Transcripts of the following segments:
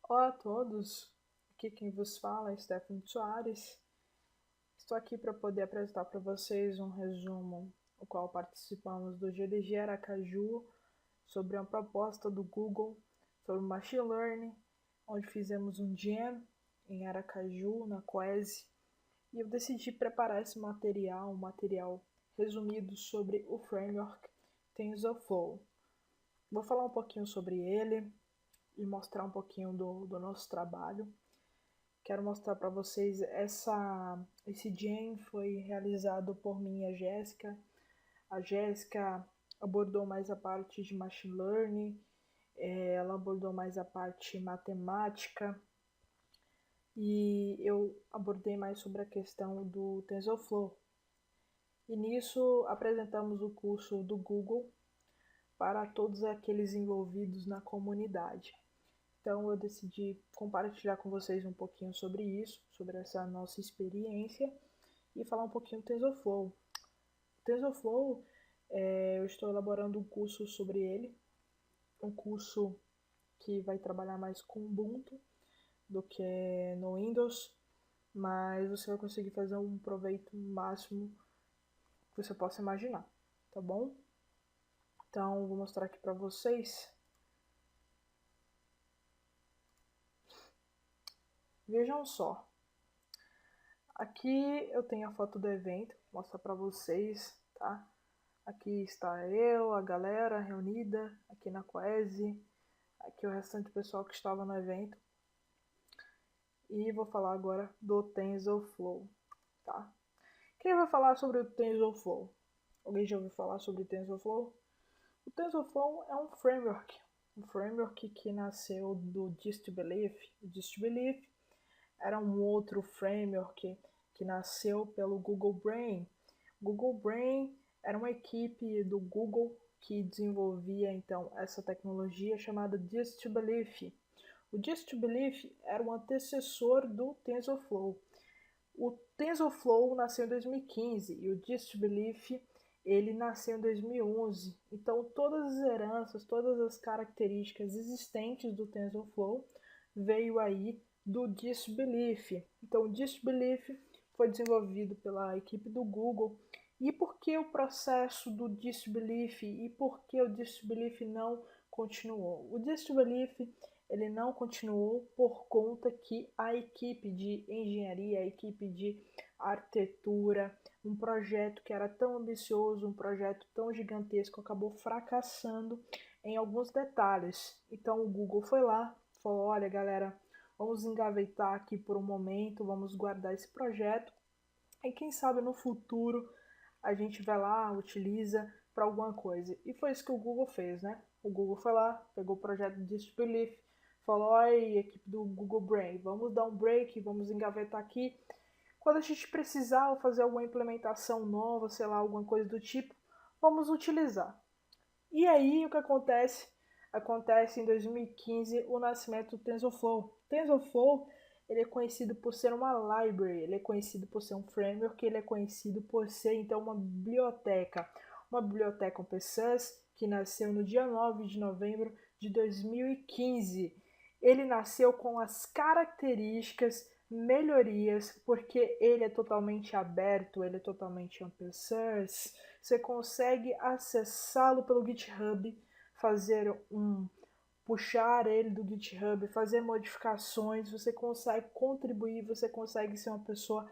Olá a todos, aqui quem vos fala é Stephanie Soares. Estou aqui para poder apresentar para vocês um resumo, o qual participamos do GDG Aracaju, sobre uma proposta do Google sobre Machine Learning, onde fizemos um Jam em Aracaju, na Coese, e eu decidi preparar esse material, um material resumido sobre o framework TensorFlow. Vou falar um pouquinho sobre ele e mostrar um pouquinho do nosso trabalho. Quero mostrar para vocês esse Jam foi realizado por mim e a Jéssica. A Jéssica abordou mais a parte de Machine Learning, ela abordou mais a parte matemática e eu abordei mais sobre a questão do TensorFlow. E nisso apresentamos o curso do Google para todos aqueles envolvidos na comunidade. Então eu decidi compartilhar com vocês um pouquinho sobre isso, sobre essa nossa experiência e falar um pouquinho do TensorFlow. O TensorFlow, eu estou elaborando um curso sobre ele, um curso que vai trabalhar mais com Ubuntu do que no Windows, mas você vai conseguir fazer um proveito máximo que você possa imaginar, tá bom? Então vou mostrar aqui para vocês. Vejam só, aqui eu tenho a foto do evento, vou mostrar para vocês, tá? Aqui está eu, a galera reunida aqui na Coese, aqui o restante do pessoal que estava no evento. E vou falar agora do TensorFlow, tá? Quem vai falar sobre o TensorFlow? Alguém já ouviu falar sobre o TensorFlow? O TensorFlow é um framework que nasceu do GistBelief. O GistBelief era um outro framework que nasceu pelo Google Brain. Google Brain era uma equipe do Google que desenvolvia então essa tecnologia chamada GistBelief. O GistBelief era o antecessor do TensorFlow. O TensorFlow nasceu em 2015 e o GistBelief ele nasceu em 2011. Então todas as heranças, todas as características existentes do TensorFlow veio aí do GistBelief. Então o GistBelief foi desenvolvido pela equipe do Google. E por que o processo do GistBelief e por que o GistBelief não continuou? O GistBelief ele não continuou por conta que a equipe de engenharia, a equipe de arquitetura, um projeto que era tão ambicioso, um projeto tão gigantesco, acabou fracassando em alguns detalhes. Então o Google foi lá, falou: olha galera, vamos engavetar aqui por um momento, vamos guardar esse projeto e quem sabe no futuro a gente vai lá, utiliza para alguma coisa. E foi isso que o Google fez, né? O Google foi lá, pegou o projeto de Disbelief, falou: oi, equipe do Google Brain, vamos dar um break, vamos engavetar aqui. Quando a gente precisar fazer alguma implementação nova, sei lá, alguma coisa do tipo, vamos utilizar. E aí o que acontece? Acontece em 2015 o nascimento do TensorFlow. TensorFlow ele é conhecido por ser uma library, ele é conhecido por ser um framework, ele é conhecido por ser então uma biblioteca open source que nasceu no dia 9 de novembro de 2015. Ele nasceu com as características, melhorias, porque ele é totalmente aberto, ele é totalmente open source. Você consegue acessá-lo pelo GitHub, fazer puxar ele do GitHub, fazer modificações, você consegue contribuir, você consegue ser uma pessoa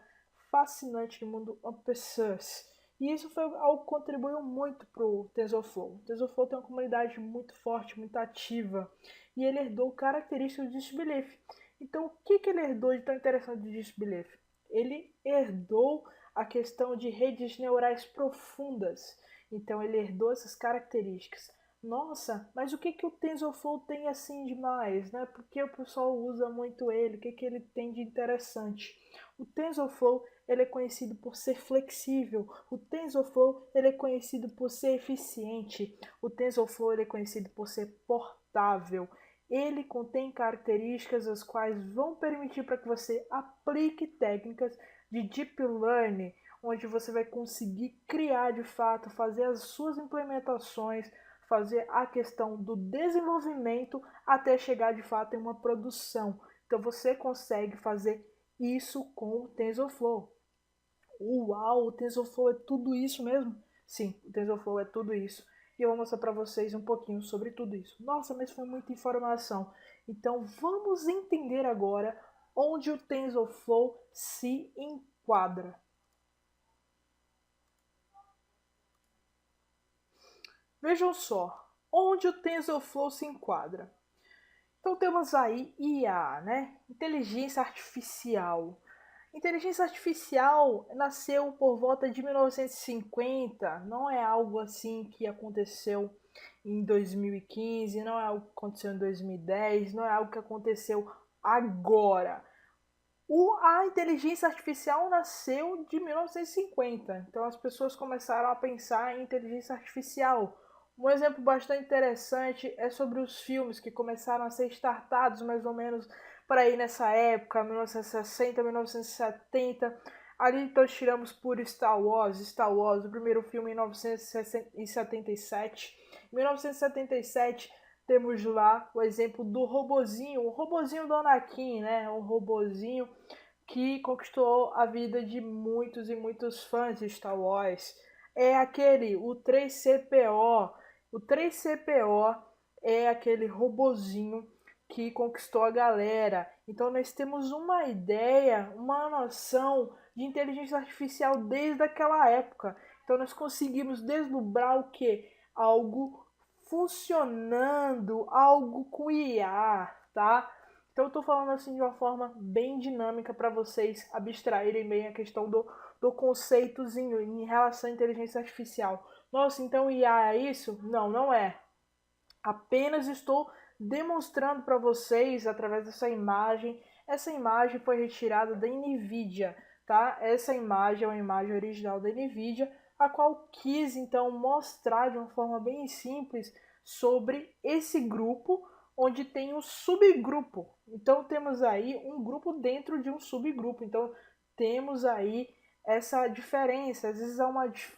fascinante no mundo open source. E isso foi algo que contribuiu muito para o TensorFlow. O TensorFlow tem uma comunidade muito forte, muito ativa, e ele herdou características do Disbelief. Então, o que ele herdou de tão interessante do Disbelief? Ele herdou a questão de redes neurais profundas. Então, ele herdou essas características. Nossa, mas o que o TensorFlow tem assim demais, né? Porque o pessoal usa muito ele, o que ele tem de interessante? O TensorFlow ele é conhecido por ser flexível, o TensorFlow ele é conhecido por ser eficiente, o TensorFlow ele é conhecido por ser portável. Ele contém características as quais vão permitir para que você aplique técnicas de deep learning, onde você vai conseguir criar de fato, fazer as suas implementações, fazer a questão do desenvolvimento até chegar de fato em uma produção. Então você consegue fazer isso com o TensorFlow. Uau, o TensorFlow é tudo isso mesmo? Sim, o TensorFlow é tudo isso. E eu vou mostrar para vocês um pouquinho sobre tudo isso. Nossa, mas foi muita informação. Então vamos entender agora onde o TensorFlow se enquadra. Vejam só, onde o TensorFlow se enquadra. Então temos aí IA, né? Inteligência Artificial. Inteligência Artificial nasceu por volta de 1950, não é algo assim que aconteceu em 2015, não é algo que aconteceu em 2010, não é algo que aconteceu agora. A inteligência artificial nasceu de 1950, então as pessoas começaram a pensar em inteligência artificial. Um exemplo bastante interessante é sobre os filmes que começaram a ser startados mais ou menos por aí nessa época, 1960, 1970. Ali então tiramos por Star Wars, o primeiro filme em 1977. Em 1977 temos lá o exemplo do robozinho, o robozinho do Anakin, né? Um robozinho que conquistou a vida de muitos e muitos fãs de Star Wars. É aquele, o 3CPO. O 3CPO é aquele robozinho que conquistou a galera. Então nós temos uma ideia, uma noção de inteligência artificial desde aquela época. Então nós conseguimos desdobrar o que? Algo funcionando, algo com IA, tá? Então eu tô falando assim de uma forma bem dinâmica para vocês abstraírem bem a questão do conceitozinho em relação à inteligência artificial. Nossa, então IA é isso? Não, não é. Apenas estou demonstrando para vocês através dessa imagem. Essa imagem foi retirada da NVIDIA, tá? Essa imagem é uma imagem original da NVIDIA, a qual quis então mostrar de uma forma bem simples sobre esse grupo, onde tem um subgrupo. Então temos aí um grupo dentro de um subgrupo. Então temos aí essa diferença. Às vezes há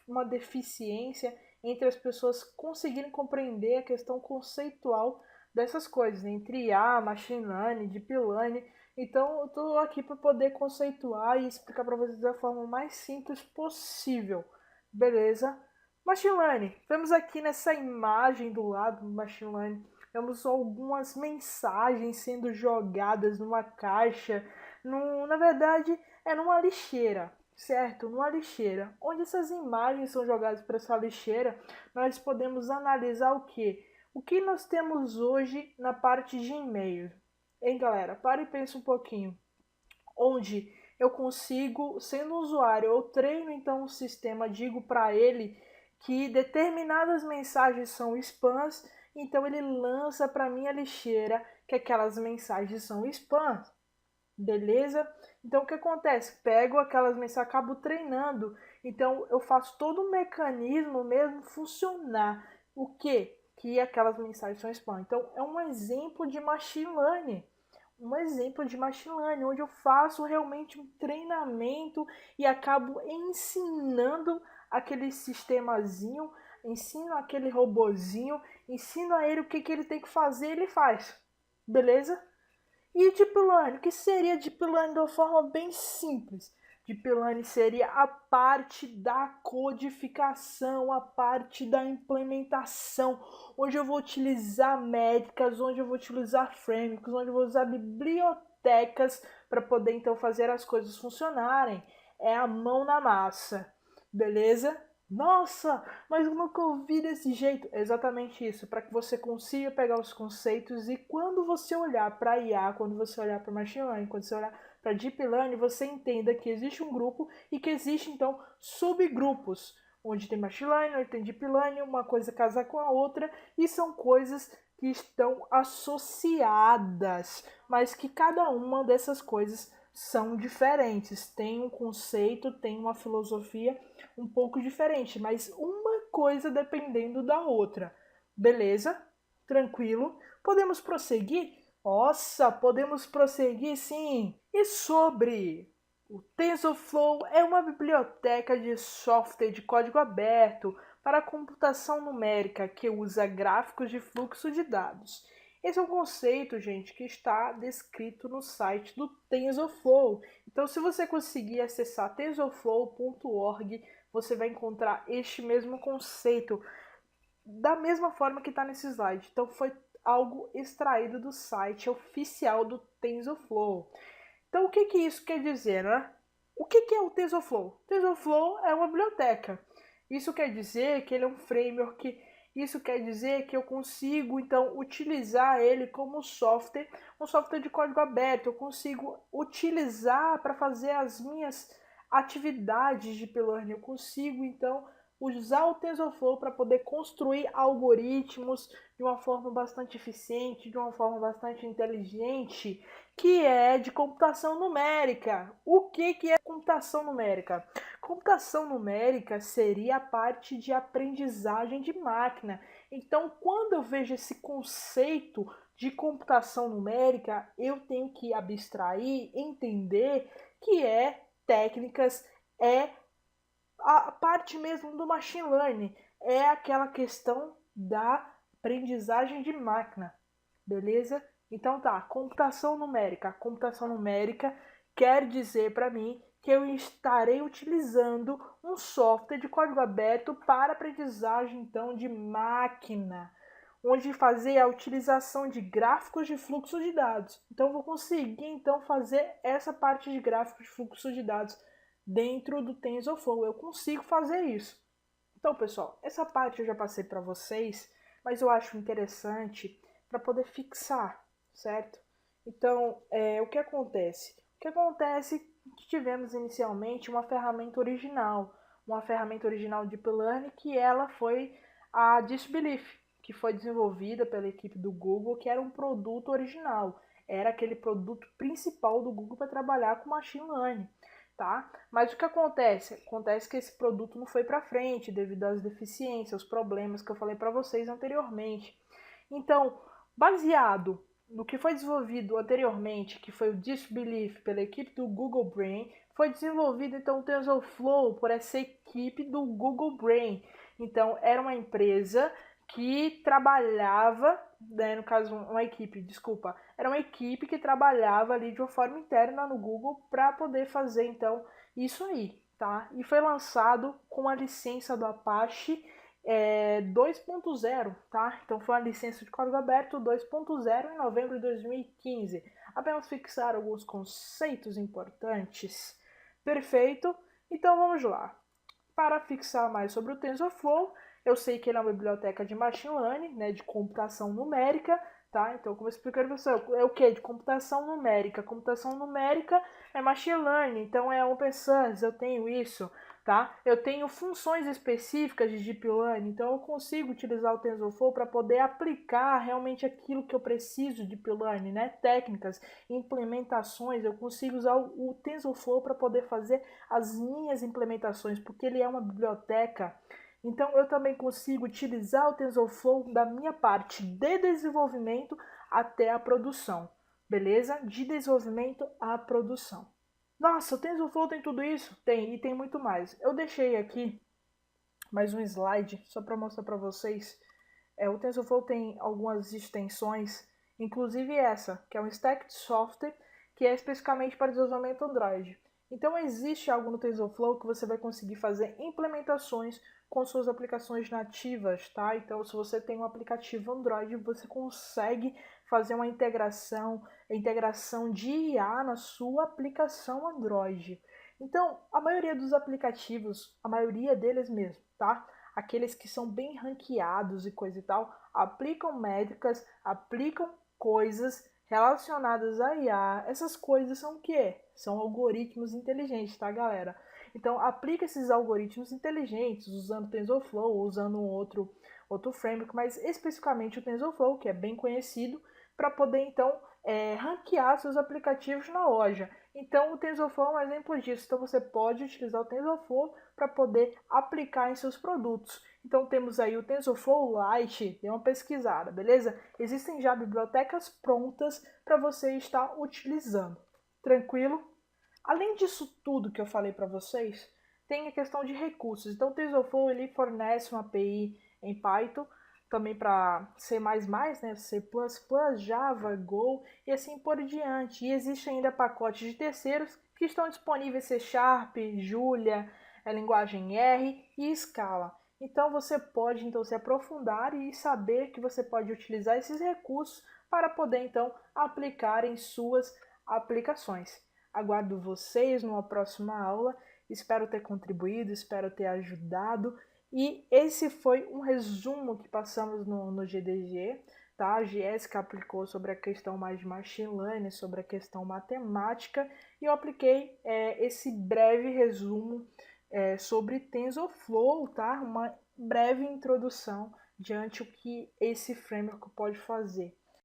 uma deficiência entre as pessoas conseguirem compreender a questão conceitual dessas coisas, né? Entre IA, Machine Learning, Deep Learning. Então eu estou aqui para poder conceituar e explicar para vocês da forma mais simples possível, beleza? Machine Learning, vemos aqui nessa imagem do lado do Machine Learning, vemos algumas mensagens sendo jogadas numa caixa, na verdade é numa lixeira, certo? Numa lixeira. Onde essas imagens são jogadas para essa lixeira, nós podemos analisar o que? O que nós temos hoje na parte de e-mail? Hein, galera? Para e pensa um pouquinho. Onde eu consigo, sendo usuário, eu treino então o sistema, digo para ele que determinadas mensagens são spams, então ele lança para minha lixeira que aquelas mensagens são spams. Beleza? Então o que acontece? Pego aquelas mensagens, acabo treinando. Então eu faço todo o mecanismo mesmo funcionar. O que? Que aquelas mensagens são spam. Então é um exemplo de machine learning. Um exemplo de machine learning, onde eu faço realmente um treinamento e acabo ensinando aquele sistemazinho, ensino aquele robozinho, ensino a ele o que ele tem que fazer, ele faz. Beleza? E Deep Learning? O que seria Deep Learning de uma forma bem simples? Deep Learning seria a parte da codificação, a parte da implementação, onde eu vou utilizar métricas, onde eu vou utilizar frameworks, onde eu vou usar bibliotecas para poder então fazer as coisas funcionarem. É a mão na massa, beleza? Nossa, mas eu nunca ouvi desse jeito. É exatamente isso, para que você consiga pegar os conceitos e quando você olhar para IA, quando você olhar para Machine Learning, quando você olhar para Deep Learning, você entenda que existe um grupo e que existe então subgrupos, onde tem Machine Learning, onde tem Deep Learning, uma coisa casa com a outra e são coisas que estão associadas, mas que cada uma dessas coisas são diferentes, tem um conceito, tem uma filosofia um pouco diferente, mas uma coisa dependendo da outra. Beleza? Tranquilo? Podemos prosseguir? Nossa, podemos prosseguir sim! E sobre o TensorFlow é uma biblioteca de software de código aberto para a computação numérica que usa gráficos de fluxo de dados. Esse é um conceito, gente, que está descrito no site do TensorFlow. Então, se você conseguir acessar tensorflow.org, você vai encontrar este mesmo conceito, da mesma forma que está nesse slide. Então, foi algo extraído do site oficial do TensorFlow. Então, o que isso quer dizer, né? O que é o TensorFlow? O TensorFlow é uma biblioteca. Isso quer dizer que ele é um framework. Isso quer dizer que eu consigo, então, utilizar ele como software, um software de código aberto. Eu consigo utilizar para fazer as minhas atividades de deep learning. Eu consigo, então, usar o TensorFlow para poder construir algoritmos de uma forma bastante eficiente, de uma forma bastante inteligente, que é de computação numérica. O que é computação numérica? Computação numérica seria a parte de aprendizagem de máquina. Então, quando eu vejo esse conceito de computação numérica, eu tenho que abstrair, entender que é técnicas, é a parte mesmo do machine learning, é aquela questão da aprendizagem de máquina, beleza? Então tá, computação numérica. Computação numérica quer dizer para mim que eu estarei utilizando um software de código aberto para aprendizagem então de máquina, onde fazer a utilização de gráficos de fluxo de dados. Então vou conseguir então fazer essa parte de gráficos de fluxo de dados dentro do TensorFlow. Eu consigo fazer isso. Então, pessoal, essa parte eu já passei para vocês, mas eu acho interessante para poder fixar, certo? Então, o que acontece? O que acontece é que tivemos inicialmente uma ferramenta original de Deep Learning, que ela foi a Disbelief, que foi desenvolvida pela equipe do Google, que era um produto original, era aquele produto principal do Google para trabalhar com Machine Learning. Tá? Mas o que acontece? Acontece que esse produto não foi para frente devido às deficiências, os problemas que eu falei para vocês anteriormente. Então, baseado no que foi desenvolvido anteriormente, que foi o Disbelief pela equipe do Google Brain, foi desenvolvido então o TensorFlow por essa equipe do Google Brain. Então, era uma empresa que trabalhava, né, no caso uma equipe, desculpa, era uma equipe que trabalhava ali de uma forma interna no Google para poder fazer então isso aí, tá? E foi lançado com a licença do Apache 2.0, tá? Então foi uma licença de código aberto 2.0 em novembro de 2015. Apenas fixar alguns conceitos importantes. Perfeito? Então vamos lá. Para fixar mais sobre o TensorFlow, eu sei que ele é uma biblioteca de machine learning, né, de computação numérica, tá? Então, como eu expliquei para você, é o que? De computação numérica. Computação numérica é machine learning, então é open source, eu tenho isso, tá? Eu tenho funções específicas de deep learning, então eu consigo utilizar o TensorFlow para poder aplicar realmente aquilo que eu preciso de deep learning, né? Técnicas, implementações, eu consigo usar o TensorFlow para poder fazer as minhas implementações, porque ele é uma biblioteca. Então eu também consigo utilizar o TensorFlow da minha parte de desenvolvimento até a produção, beleza? De desenvolvimento à produção. Nossa, o TensorFlow tem tudo isso? Tem, e tem muito mais. Eu deixei aqui mais um slide só para mostrar para vocês. O TensorFlow tem algumas extensões, inclusive essa, que é um stack de software, que é especificamente para desenvolvimento Android. Então existe algo no TensorFlow que você vai conseguir fazer implementações com suas aplicações nativas, tá? Então se você tem um aplicativo Android, você consegue fazer uma integração de IA na sua aplicação Android. Então, a maioria dos aplicativos, a maioria deles mesmo, tá? Aqueles que são bem ranqueados e coisa e tal, aplicam métricas, aplicam coisas relacionadas a IA. Essas coisas são o quê? São algoritmos inteligentes, tá, galera? Então, aplica esses algoritmos inteligentes usando TensorFlow, usando um outro framework, mas especificamente o TensorFlow, que é bem conhecido, para poder, então, ranquear seus aplicativos na loja. Então, o TensorFlow é um exemplo disso. Então, você pode utilizar o TensorFlow para poder aplicar em seus produtos. Então, temos aí o TensorFlow Lite, dê uma pesquisada, beleza? Existem já bibliotecas prontas para você estar utilizando. Tranquilo? Além disso tudo que eu falei para vocês, tem a questão de recursos. Então, o TensorFlow ele fornece uma API em Python, também para C++, né, C++, Java, Go e assim por diante. E existe ainda pacotes de terceiros que estão disponíveis C Sharp, Julia, a linguagem R e Scala. Então você pode se aprofundar e saber que você pode utilizar esses recursos para poder então aplicar em suas aplicações. Aguardo vocês numa próxima aula. Espero ter contribuído, espero ter ajudado. E esse foi um resumo que passamos no GDG. Tá? A Jéssica aplicou sobre a questão mais de machine learning, sobre a questão matemática, e eu apliquei esse breve resumo sobre TensorFlow, tá? Uma breve introdução diante o que esse framework pode fazer.